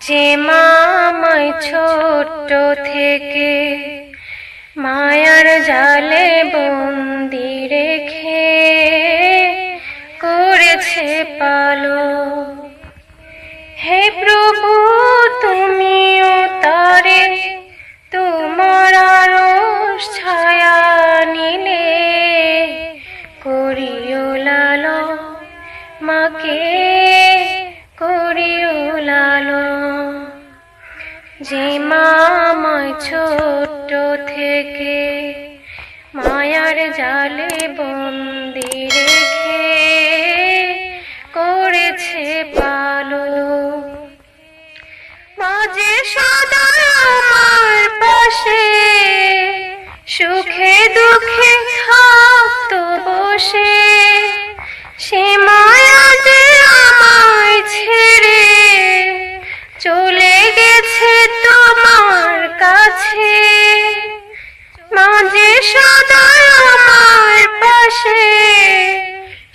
যে মা আমায় ছোট্ট থেকে মায়ার জালে বন্দি রেখে করেছে পালন। হে প্রভু তুমিও তারে তোমার আরশ ছায়া নিলে করিও লালন, মাকে করিও লালন। যে মা আমায় ছোট্ট থেকে মায়ার জালে বন্দি রেখে করেছে পালন। মাঝে সদা আমার পাশে সুখে দুঃখে থাকতো বসে, সে মায়া যে আমায় ছেড়ে চলে গেছে তোমার কাছে। মাঝে সদা আমার পাশে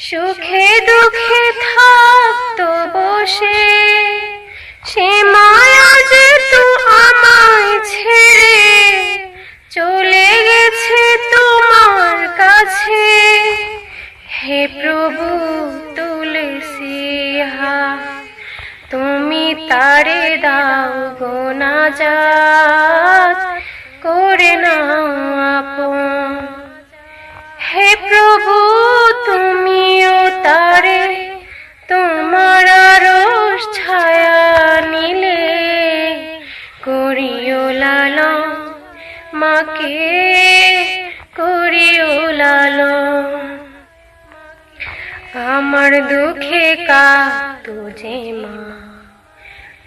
সুখে দুঃখে থাকতো বসে, সে মায়া যে তো আমায় ছেড়ে চলে গেছে তোমার কাছে। হে প্রভু তুলসিহা তুমি তারে দাও গো নাজাত করে নাও আপন। হে প্রভু তুমিও তারে তোমার আরশ ছায়া নিলে করিও লালন, মাকে করিও লালন। আমার দুঃখে কাঁদতো যে মা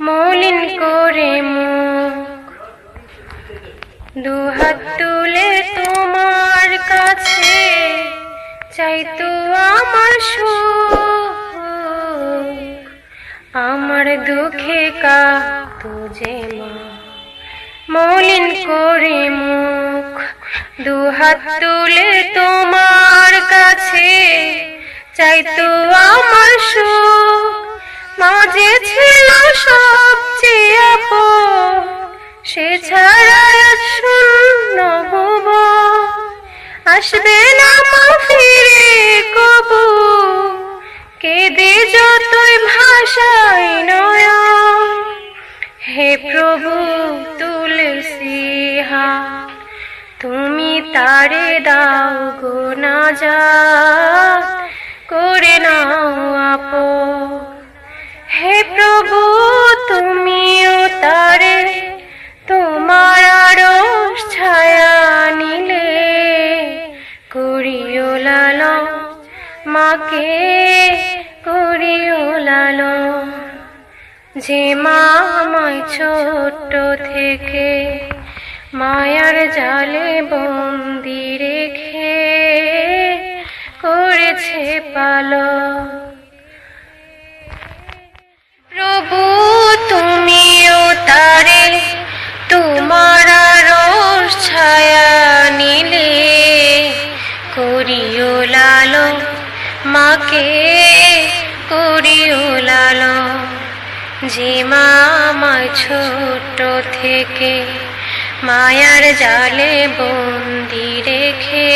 মলিন করে মুখ, দুহাত তুলে তোমার কাছে চাইতো আমার সুখ। আমার দুঃখে কাঁদতো যে মা মলিন করে মুখ, দুহাত তুলে তোমার কাছে চাইতো আমার সুখ। মাঝে ছিল সবচেয়ে আপন, সে ছাড়া শূন্য ভুবন, আসবে না মা ফিরে কবু, কেঁদে যতই ভাষায় নয়ন। হে প্রভু তুলসিহা তুমি তারে দাও গো নাজাত করে নাও আপন। হে প্রভু তুমিও তারে তোমার আরশ ছায়া নিলে করিও লালন, মাকে করিও লালন। যে মা আমায় ছোট্ট থেকে মায়ার জালে বন্দি রেখে করেছে পালন। প্রভু তুমিও তারে তোমার আরশ ছায়া নিলে করিও লালন, মাকে করিও লালন। যে মা আমায় ছোট্ট থেকে মায়ার জালে বন্দি রেখে